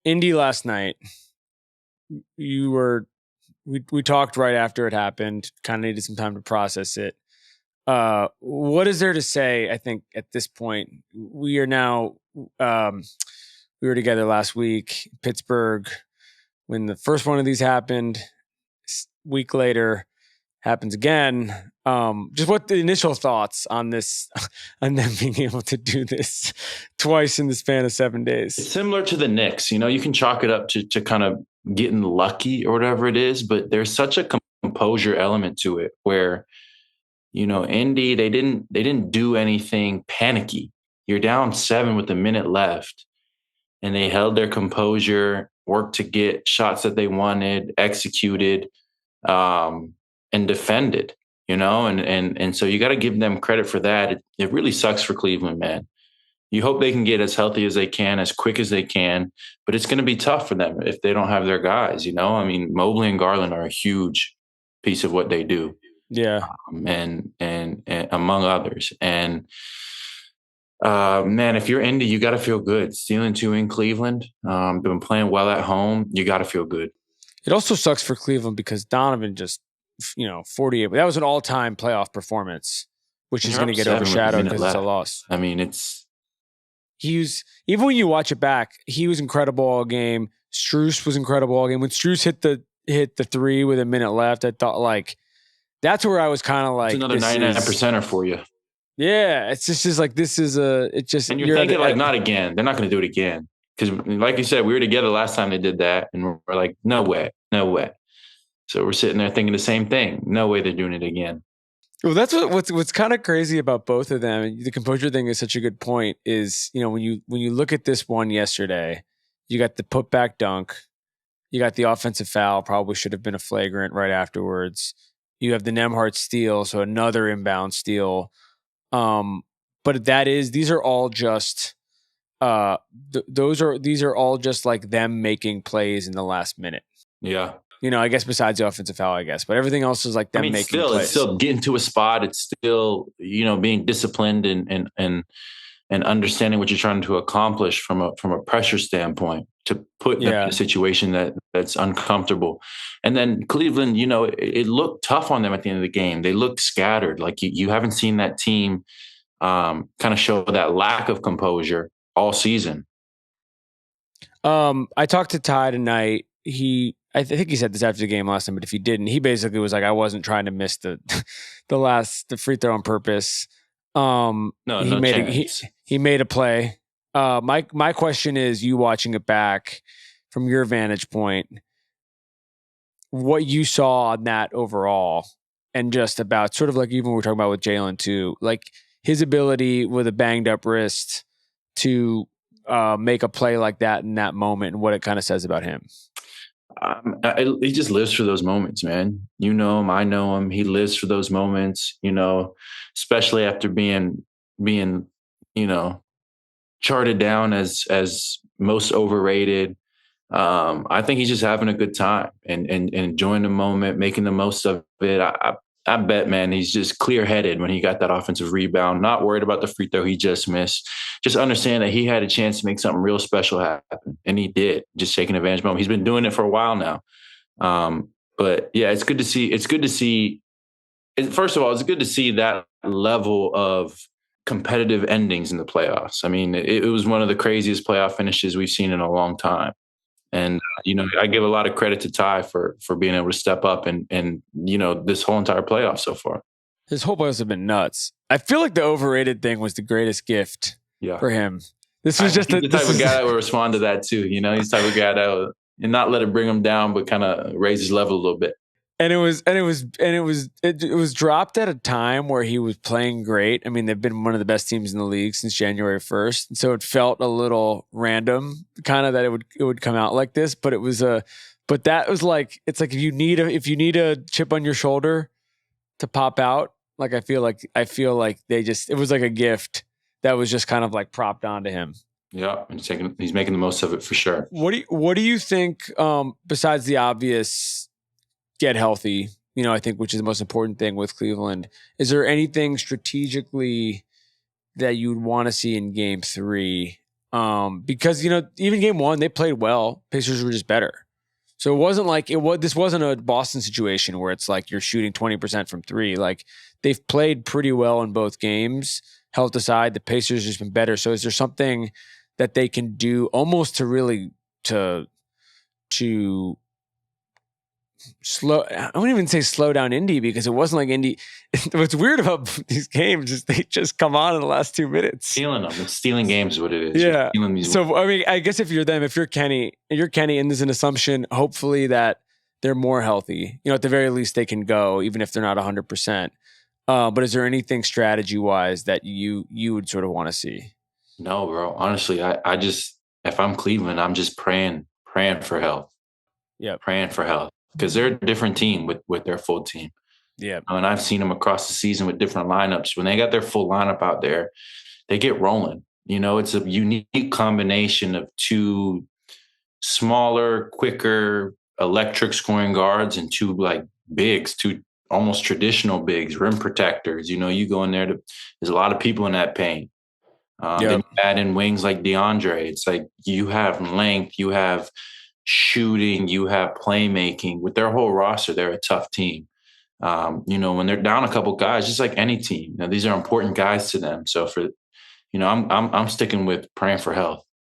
Indy last night, we talked right after it happened, kind of needed some time to process it. What is there to say? I think at this point, we are now, we were together last week, Pittsburgh, when the first one of these happened, week later happens again. Just what the initial thoughts on this, on them being able to do this twice in the span of 7 days? It's similar to the Knicks. You can chalk it up to kind of getting lucky or whatever it is, but there's such a composure element to it where, Indy, they didn't do anything panicky. You're down 7 with a minute left, and they held their composure, worked to get shots that they wanted, executed, and defended. And so you got to give them credit for that. It really sucks for Cleveland, man. You hope they can get as healthy as they can, as quick as they can, but it's going to be tough for them if they don't have their guys. I mean, Mobley and Garland are a huge piece of what they do. Yeah. And among others. And man, if you're Indy, you got to feel good. Stealing 2 in Cleveland, been playing well at home. You got to feel good. It also sucks for Cleveland because Donovan just, 48. That was an all-time playoff performance, which is going to get overshadowed because it's a loss. I mean, even when you watch it back, he was incredible all game. Strus was incredible all game. When Strus hit the 3 with a minute left, I thought that's where I was kind of like, it's another 99%er for you. Yeah, it's just like this is and you're thinking not again. They're not going to do it again because, like you said, we were together last time they did that, and we're like, no way. So we're sitting there thinking the same thing. No way they're doing it again. Well, that's what's kind of crazy about both of them. The composure thing is such a good point. Is when you look at this one yesterday, you got the putback dunk, you got the offensive foul, probably should have been a flagrant right afterwards. You have the Nembhard steal, so another inbound steal. But these are all just these are all just like them making plays in the last minute. Yeah. I guess besides the offensive foul, but everything else is like them making plays. It's still getting to a spot. It's still, being disciplined and understanding what you're trying to accomplish from a pressure standpoint to put them in a situation that's uncomfortable. And then Cleveland, it looked tough on them at the end of the game. They looked scattered. Like you haven't seen that team kind of show that lack of composure all season. I talked to Ty tonight. I think he said this after the game last time, but if he didn't, he basically was like, I wasn't trying to miss the free throw on purpose. He made a play. My question is, you watching it back from your vantage point, what you saw on that overall, and just about sort of like even we're talking about with Jalen too, like his ability with a banged up wrist to make a play like that in that moment, and what it kind of says about him. He just lives for those moments, man. You know him, I know him. He lives for those moments, especially after being, charted down as most overrated. I think he's just having a good time and enjoying the moment, making the most of it. I bet, man, he's just clear-headed when he got that offensive rebound, not worried about the free throw he just missed. Just understand that he had a chance to make something real special happen, and he did, just taking advantage of him. He's been doing it for a while now. But, yeah, it's good to see. First of all, it's good to see that level of competitive endings in the playoffs. I mean, it was one of the craziest playoff finishes we've seen in a long time. And, I give a lot of credit to Ty for being able to step up and this whole entire playoff so far. His whole playoffs have been nuts. I feel like the overrated thing was the greatest gift for him. This was just the type of guy that would respond to that too. He's the type of guy that would and not let it bring him down, but kind of raise his level a little bit. And it was dropped at a time where he was playing great. I mean, they've been one of the best teams in the league since January 1st. So it felt a little random, kind of that it would come out like this. But but that was like, it's like if you need a chip on your shoulder to pop out, like I feel like it was like a gift that was just kind of like propped onto him. Yeah, he's making the most of it for sure. What do you think? Besides the obvious, get healthy, I think, which is the most important thing with Cleveland. Is there anything strategically that you'd want to see in Game 3 Because even game one they played well. Pacers were just better. So it wasn't like this wasn't a Boston situation where it's like you're shooting 20% from three. Like they've played pretty well in both games. Health aside, the Pacers have just been better. So is there something that they can do almost to really to slow? I wouldn't even say slow down Indy because it wasn't like Indy. What's weird about these games is they just come on in the last 2 minutes. Stealing them. It's stealing games is what it is. Yeah. So, I mean, I guess if you're Kenny, and there's an assumption, hopefully that they're more healthy. At the very least, they can go, even if they're not 100%. But is there anything strategy-wise that you would sort of want to see? No, bro. Honestly, I just, if I'm Cleveland, I'm just praying for health. Yeah. Praying for health. Because they're a different team with their full team. Yeah. And I've seen them across the season with different lineups. When they got their full lineup out there, they get rolling. It's a unique combination of two smaller, quicker, electric scoring guards and two like bigs, two almost traditional bigs, rim protectors. You go in there, there's a lot of people in that paint. Then you add in wings like DeAndre. It's like you have length, you have shooting, you have playmaking. With their whole roster, they're a tough team. When they're down a couple guys, just like any team, these are important guys to them. So I'm sticking with praying for health.